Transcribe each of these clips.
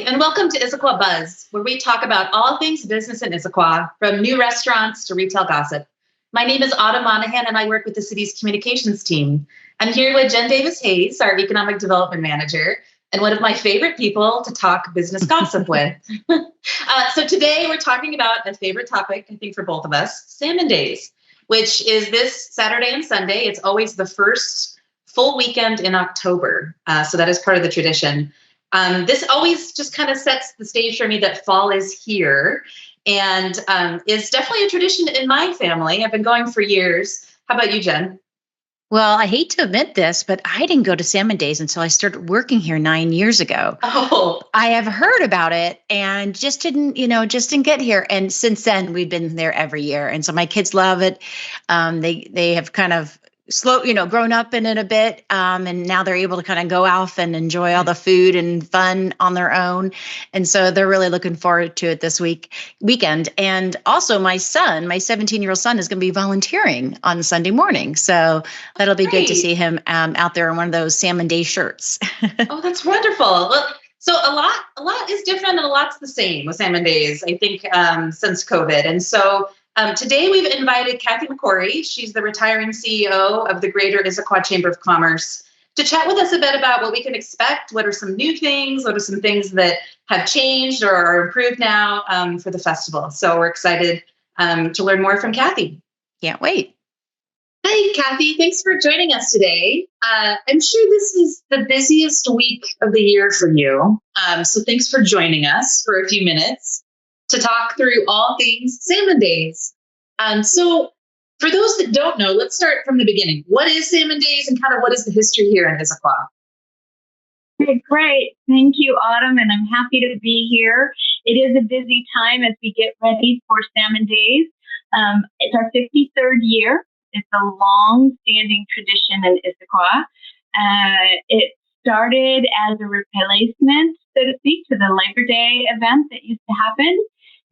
And welcome to Issaquah Buzz, where we talk about all things business in Issaquah, from new restaurants to retail gossip. My name is Autumn Monahan, and I work with the city's communications team. I'm here with Jen Davis-Hayes, our economic development manager, and one of my favorite people to talk business gossip with. So today we're talking about a favorite topic, I think, for both of us, Salmon Days, which is this Saturday and Sunday. It's always the first full weekend in October. So that is part of the tradition. This always just kind of sets the stage for me that fall is here, and is definitely a tradition in my family. I've been going for years. How about you, Jen? Well, I hate to admit this, but I didn't go to Salmon Days until I started working here 9 years ago. Oh, I have heard about it and just didn't get here. And since then, we've been there every year. And so my kids love it. They have kind of grown up in it a bit. And now they're able to kind of go off and enjoy all the food and fun on their own. And so they're really looking forward to it this weekend. And also my 17-year-old son is going to be volunteering on Sunday morning. So that'll be good to see him out there in one of those Salmon Day shirts. Oh, that's wonderful. Well, so a lot is different and a lot's the same with Salmon Days, I think, since COVID. And so today we've invited Kathy McCory. She's the retiring CEO of the Greater Issaquah Chamber of Commerce to chat with us a bit about what we can expect. What are some new things? What are some things that have changed or are improved now for the festival? So we're excited to learn more from Kathy. Can't wait. Hi, Kathy. Thanks for joining us today. I'm sure this is the busiest week of the year for you. So thanks for joining us for a few minutes to talk through all things Salmon Days. So for those that don't know, let's start from the beginning. What is Salmon Days and kind of what is the history here in Issaquah? Okay, great. Thank you, Autumn, and I'm happy to be here. It is a busy time as we get ready for Salmon Days. It's our 53rd year. It's a long-standing tradition in Issaquah. It started as a replacement, so to speak, to the Labor Day event that used to happen.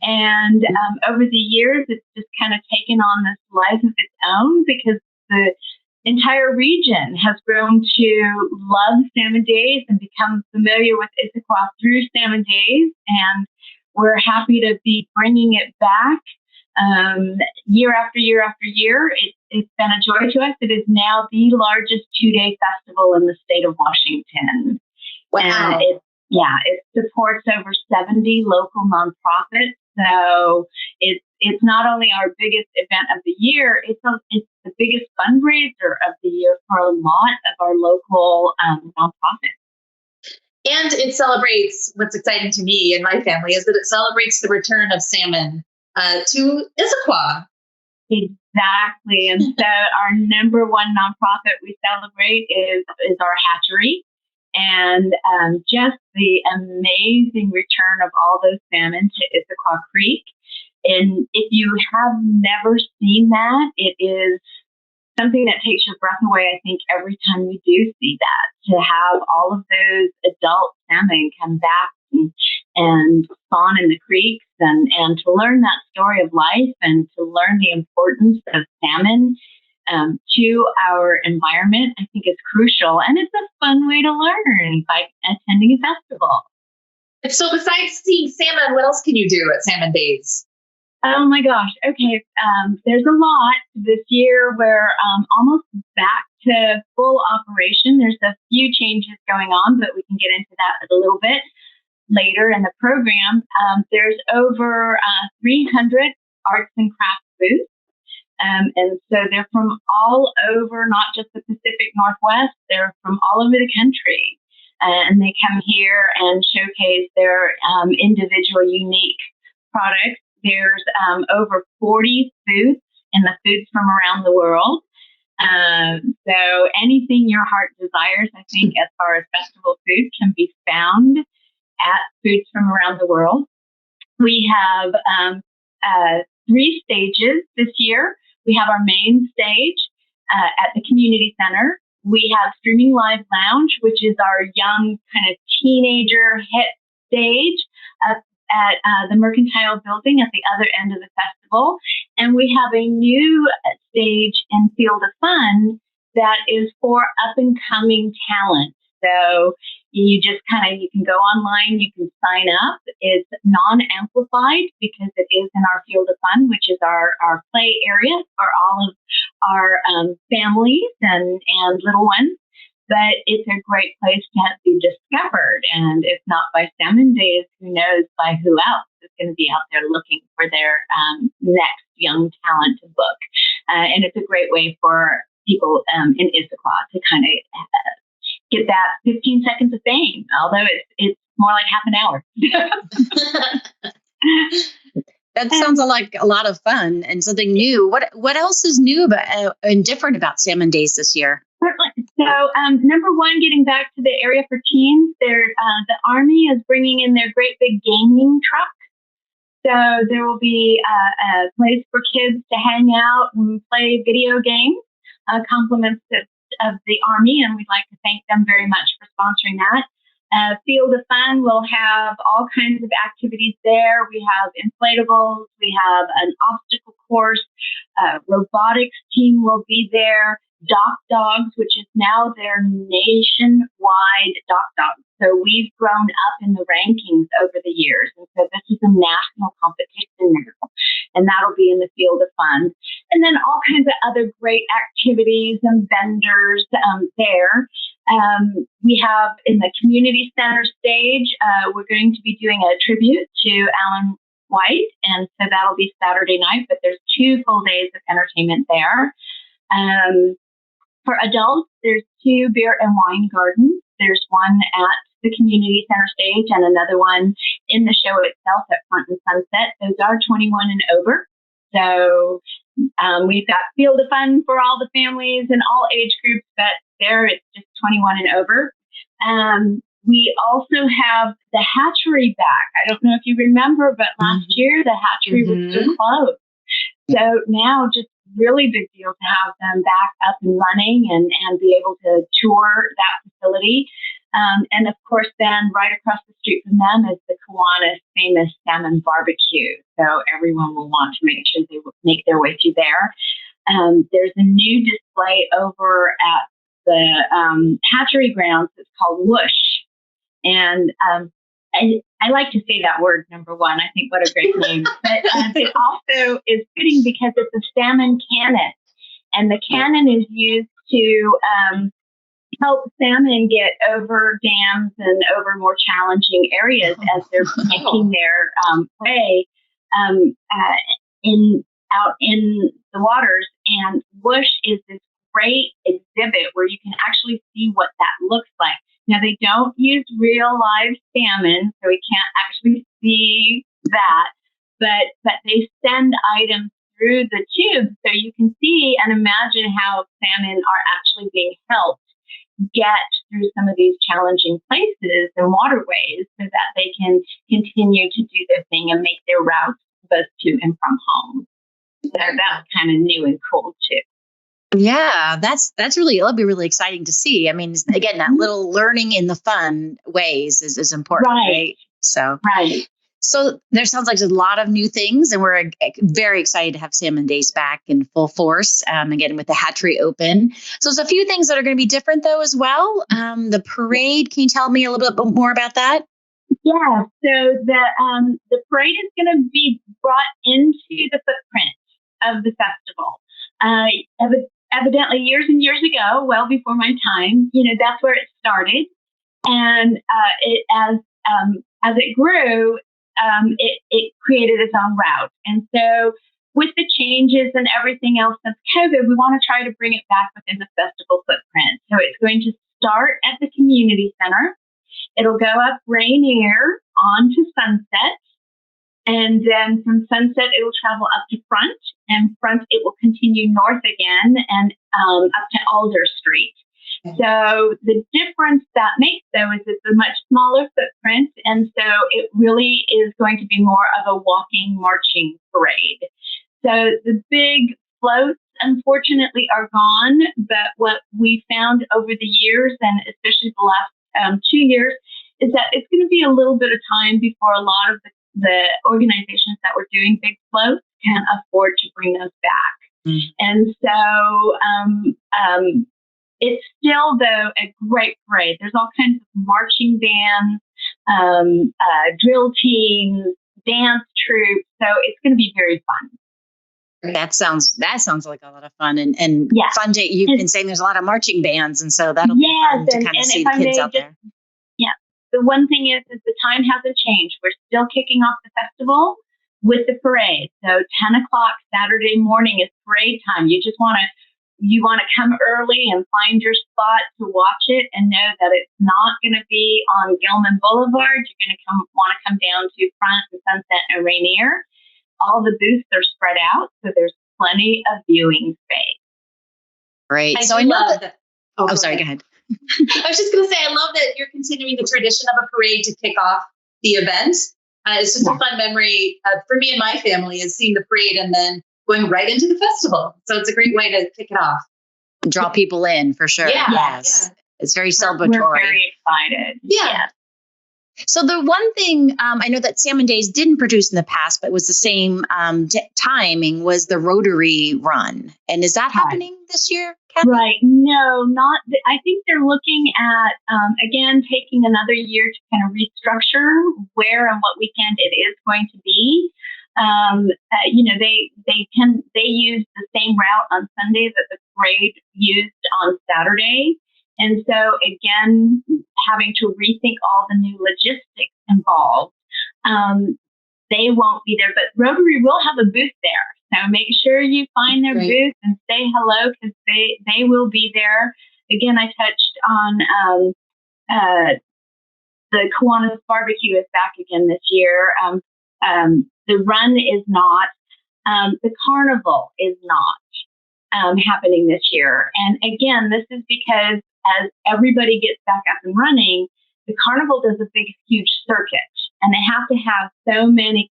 And over the years, it's just kind of taken on this life of its own because the entire region has grown to love Salmon Days and become familiar with Issaquah through Salmon Days. And we're happy to be bringing it back year after year after year. It's been a joy to us. It is now the largest 2-day festival in the state of Washington. Wow. And it supports over 70 local nonprofits. So it's not only our biggest event of the year, it's the biggest fundraiser of the year for a lot of our local nonprofits. And it celebrates, what's exciting to me and my family is that it celebrates the return of salmon to Issaquah. Exactly. And so our number one nonprofit we celebrate is our hatchery. And just the amazing return of all those salmon to Issaquah Creek. And if you have never seen that, it is something that takes your breath away, I think, every time we do see that. To have all of those adult salmon come back and spawn in the creeks and to learn that story of life and to learn the importance of salmon to our environment, I think is crucial. And it's a fun way to learn by attending a festival. So besides seeing salmon, what else can you do at Salmon Days? Oh my gosh. Okay. There's a lot this year. We're almost back to full operation. There's a few changes going on, but we can get into that a little bit later in the program. There's over 300 arts and crafts booths. And so they're from all over, not just the Pacific Northwest, they're from all over the country. And they come here and showcase their individual unique products. There's over 40 booths in the foods from around the world. So anything your heart desires, I think, as far as festival food can be found at foods from around the world. We have 3 stages this year. We have our main stage at the community center. We have Streaming Live Lounge, which is our young kind of teenager hit stage at the Mercantile Building at the other end of the festival. And we have a new stage in Field of Fun that is for up and coming talent. So You just you can go online, you can sign up. It's non-amplified because it is in our field of fun, which is our play area for all of our families and little ones. But it's a great place to be discovered. And if not by Salmon Days, who knows by who else is going to be out there looking for their next young talent to book. And it's a great way for people in Issaquah to kind of get that 15 seconds of fame, although it's more like half an hour. That sounds like a lot of fun and something new. What else is new and different about Salmon Days this year? So, number one, getting back to the area for teens, the Army is bringing in their great big gaming truck. So there will be a place for kids to hang out and play video games, compliments of the Army, and we'd like to thank them very much for sponsoring that. Field of Fun will have all kinds of activities there. We have inflatables, we have an obstacle course, robotics team will be there, Dock Dogs, which is now their nationwide Dock Dogs. So we've grown up in the rankings over the years, and so this is a national competition now, and that'll be in the Field of Fun. And then all kinds of other great activities and vendors there. We have in the community center stage, we're going to be doing a tribute to Alan White, and so that'll be Saturday night, but there's 2 full days of entertainment there. For adults, there's 2 beer and wine gardens. There's one at the community center stage and another one in the show itself at Front and Sunset. Those are 21 and over. So we've got Field of Fun for all the families and all age groups, but there it's just 21 and over. We also have the hatchery back. I don't know if you remember, but last year the hatchery was still closed. So now just really big deal to have them back up and running and be able to tour that facility. And of course, then right across the street from them is the Kiwanis famous salmon barbecue. So everyone will want to make sure they make their way through there. There's a new display over at the hatchery grounds. It's called Whoosh. And I like to say that word, number one. I think what a great name. But it also is fitting because it's a salmon cannon. And the cannon is used to help salmon get over dams and over more challenging areas as they're making their way out in the waters. And Whoosh is this great exhibit where you can actually see what that looks like. Now, they don't use real live salmon, so we can't actually see that, but they send items through the tube so you can see and imagine how salmon are actually being helped get through some of these challenging places and waterways so that they can continue to do their thing and make their routes both to and from home. So that's kind of new and cool too. Yeah, that'll be really exciting to see. I mean, again, that little learning in the fun ways is important, right? So there sounds like there's a lot of new things, and we're very excited to have Salmon Days back in full force, again, with the hatchery open. So there's a few things that are going to be different, though, as well. The parade, can you tell me a little bit more about that? Yeah, so the parade is going to be brought into the footprint of the festival. Evidently, years and years ago, well before my time, that's where it started. And as it grew, it created its own route. And so with the changes and everything else since COVID, we want to try to bring it back within the festival footprint. So it's going to start at the community center. It'll go up Rainier on to Sunset. And then from Sunset, it will travel up to Front. And Front, it will continue north again and up to Alder Street. So the difference that makes, though, is it's a much smaller footprint. And so it really is going to be more of a walking, marching parade. So the big floats, unfortunately, are gone. But what we found over the years, and especially the last 2 years, is that it's going to be a little bit of time before a lot of the organizations that were doing big floats can afford to bring those back. And so It's still, though, a great parade. There's all kinds of marching bands, drill teams, dance troops. So it's going to be very fun. That sounds like a lot of fun and yeah. fun to, you've been saying there's a lot of marching bands, and so that'll be fun to kind of see the kids out there. Yeah. The one thing is the time hasn't changed. We're still kicking off the festival with the parade. So 10 o'clock Saturday morning is parade time. You want to come early and find your spot to watch it and know that it's not going to be on Gilman Boulevard. You're going to want to come down to Front and Sunset and Rainier. All the booths are spread out, so there's plenty of viewing space. Great. I love that. Oh, sorry, go ahead. I was just going to say, I love that you're continuing the tradition of a parade to kick off the event. It's just a fun memory for me and my family is seeing the parade and then going right into the festival. So it's a great way to kick it off. Draw people in for sure. Yeah, yes. Yeah. It's very celebratory. We're very excited. Yeah. So the one thing I know that Salmon Days didn't produce in the past, but was the same timing, was the Rotary Run. And is that happening this year, Kathy? Right. No, not. I think they're looking at, again, taking another year to kind of restructure where and what weekend it is going to be. They use the same route on Sunday that the parade used on Saturday. And so, again, having to rethink all the new logistics involved. They won't be there, but Rotary will have a booth there. So make sure you find their booth and say hello, because they will be there. Again, I touched on the Kiwanis barbecue is back again this year. The run is not. The carnival is not happening this year. And again, this is because as everybody gets back up and running, the carnival does a big, huge circuit, and they have to have so many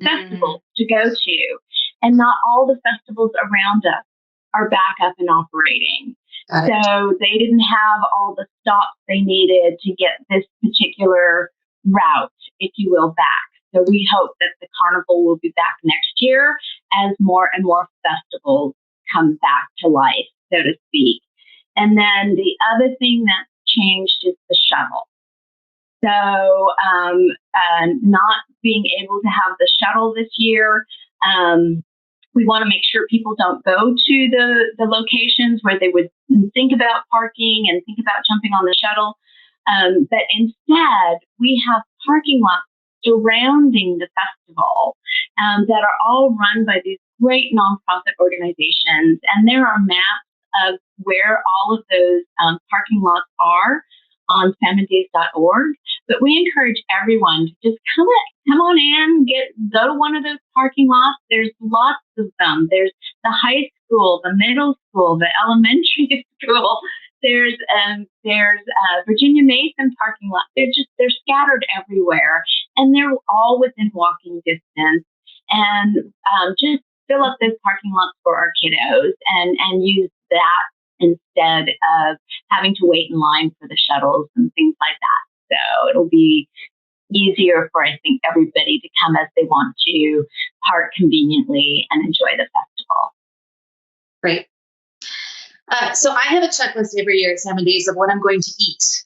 festivals to go to. And not all the festivals around us are back up and operating. So they didn't have all the stops they needed to get this particular route, if you will, back. So we hope that the carnival will be back next year as more and more festivals come back to life, so to speak. And then the other thing that's changed is the shuttle. So not being able to have the shuttle this year, we want to make sure people don't go to the locations where they would think about parking and think about jumping on the shuttle. But instead, we have parking lots surrounding the festival that are all run by these great nonprofit organizations. And there are maps of where all of those parking lots are on salmondays.org. But we encourage everyone to just come on in, go to one of those parking lots. There's lots of them. There's the high school, the middle school, the elementary school. There's Virginia Mason parking lot. They're scattered everywhere, and they're all within walking distance. And just fill up those parking lots for our kiddos and use that instead of having to wait in line for the shuttles and things like that. So it'll be easier for, I think, everybody to come as they want to, park conveniently, and enjoy the festival. Great. So I have a checklist every year at Salmon Days of what I'm going to eat.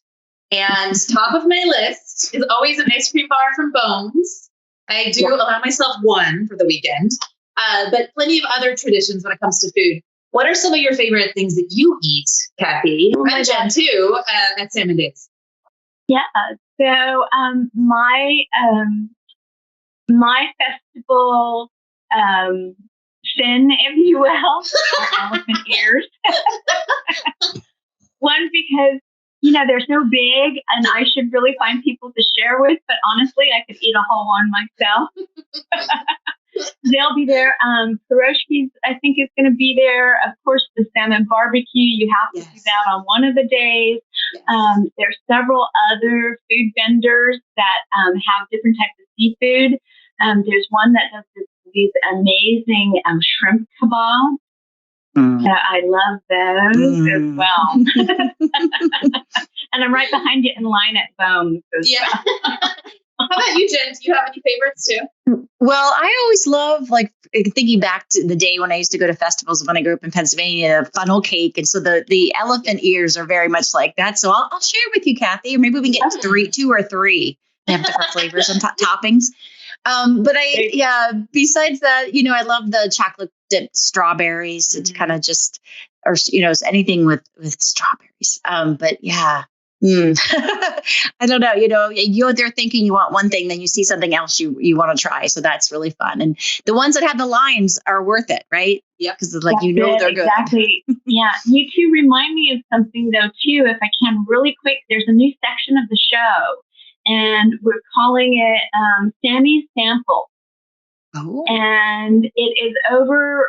And top of my list is always an ice cream bar from Bones. I do allow myself one for the weekend, but plenty of other traditions when it comes to food. What are some of your favorite things that you eat, Kathy, and Jen too, at Salmon Days? Yeah. So my festival sin, if you will, are elephant ears. One, because they're so big, and I should really find people to share with. But honestly, I could eat a whole one myself. They'll be there. Pierogies, I think, is going to be there. Of course, the salmon barbecue. You have to do that on one of the days. There's several other food vendors that have different types of seafood. There's one that does these amazing shrimp kebabs. I love those as well. And I'm right behind you in line at Bones as well. How about you, Jen? Do you have any favorites too? Well, I always love thinking back to the day when I used to go to festivals when I grew up in Pennsylvania, funnel cake. And so the elephant ears are very much like that. So I'll share with you, Kathy, or maybe we can get 2 or 3. They have different flavors and toppings. But besides that, I love the chocolate dipped strawberries. Mm-hmm. It's kind of just, or, anything with strawberries. But yeah. I don't know, you're there thinking you want one thing, then you see something else you want to try. So that's really fun. And the ones that have the lines are worth it, right? Yeah. Because they're good. Exactly. Yeah. You two remind me of something though, too, if I can really quick. There's a new section of the show and we're calling it Sammys Samples. Oh. And it is over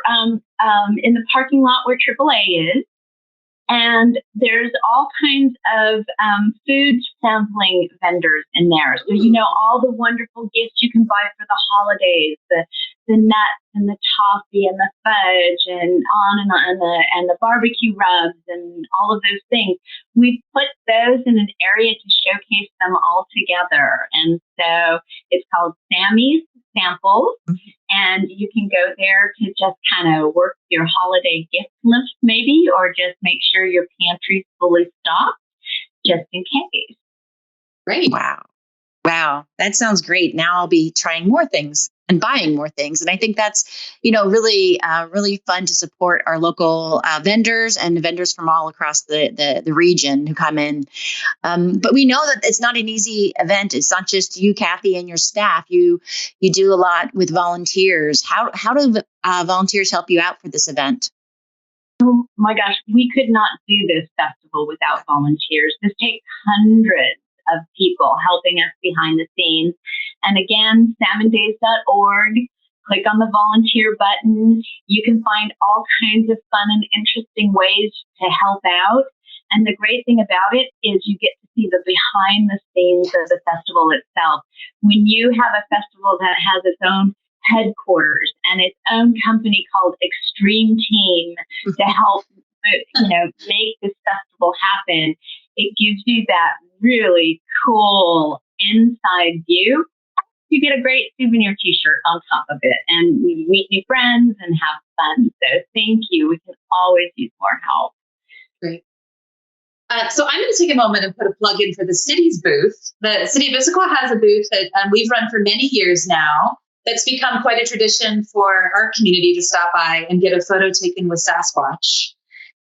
in the parking lot where AAA is. And there's all kinds of food sampling vendors in there. So, all the wonderful gifts you can buy for the holidays, the nuts and the toffee and the fudge and on and the barbecue rubs and all of those things. We put those in an area to showcase them all together. And so it's called Sammys Samples. And you can go there to just kind of work your holiday gift list maybe, or just make sure your pantry's fully stocked just in case. Great. Wow. That sounds great. Now I'll be trying more things and buying more things. And I think that's, really fun to support our local vendors and vendors from all across the region who come in. But we know that it's not an easy event. It's not just you, Kathy, and your staff. You do a lot with volunteers. How do volunteers help you out for this event? Oh my gosh, we could not do this festival without volunteers. This takes hundreds of people helping us behind the scenes. And again, salmondays.org, click on the volunteer button. You can find all kinds of fun and interesting ways to help out. And the great thing about it is you get to see the behind the scenes of the festival itself. When you have a festival that has its own headquarters and its own company called Extreme Team to help, make this festival happen, it gives you that really cool inside view. You get a great souvenir t-shirt on top of it, and we meet new friends and have fun. So thank you. We can always use more help. Great. So I'm going to take a moment and put a plug in for the city's booth. The city of Issaquah has a booth that we've run for many years now. That's become quite a tradition for our community to stop by and get a photo taken with Sasquatch.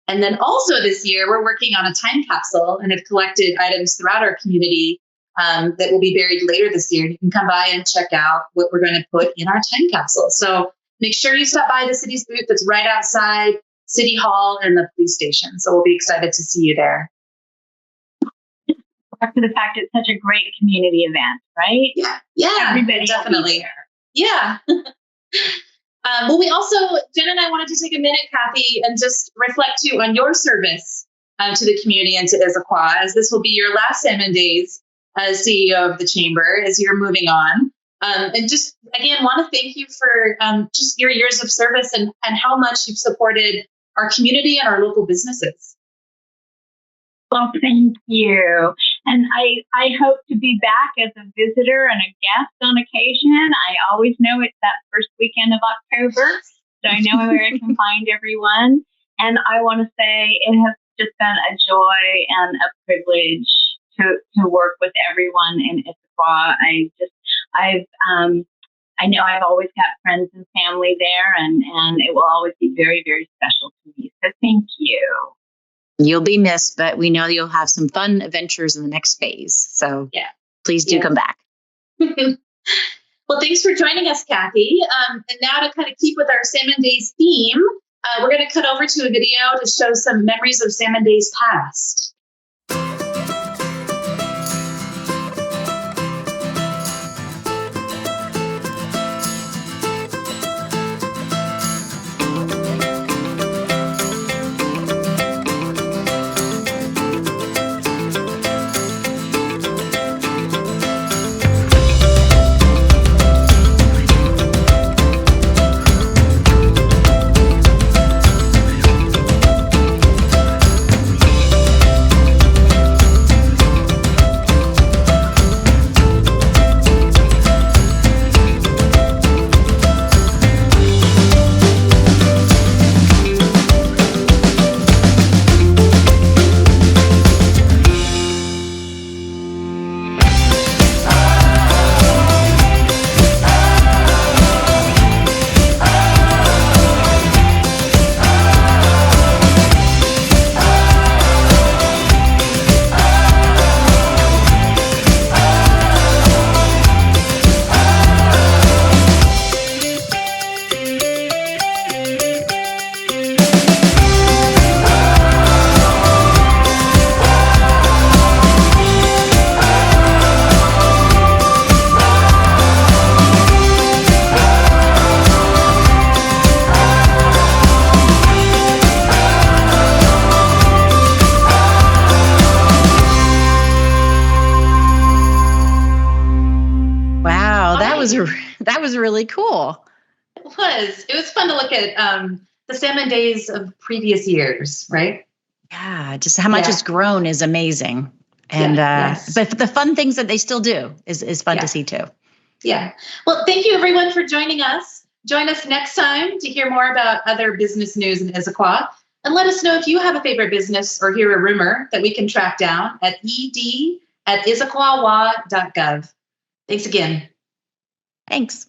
And then also this year, we're working on a time capsule and have collected items throughout our community that will be buried later this year. You can come by and check out what we're going to put in our time capsule. So make sure you stop by the city's booth that's right outside City Hall and the police station. So we'll be excited to see you there. Back to the fact it's such a great community event, right? Yeah, everybody definitely. Yeah. Well, we also, Jen and I wanted to take a minute, Kathy, and just reflect too on your service to the community and to Issaquah, as this will be your last Salmon Days as CEO of the Chamber as you're moving on. And just, again, want to thank you for just your years of service and how much you've supported our community and our local businesses. Well, thank you. And I hope to be back as a visitor and a guest on occasion. I always know it's that first weekend of October, so I know where I can find everyone. And I want to say it has just been a joy and a privilege to work with everyone in Issaquah. I know I've always got friends and family there, and it will always be very, very special to me. So thank you. You'll be missed, but we know you'll have some fun adventures in the next phase. So please do come back. Well, thanks for joining us, Kathy. And now to kind of keep with our Salmon Days theme, we're going to cut over to a video to show some memories of Salmon Days past. was really cool. It was fun to look at the Salmon Days of previous years, right? Yeah, just how much it's grown is amazing. And but the fun things that they still do is fun to see too. Yeah. Well, thank you everyone for joining us. Join us next time to hear more about other business news in Issaquah. And let us know if you have a favorite business or hear a rumor that we can track down at ed@issaquahwa.gov. Thanks again. Thanks.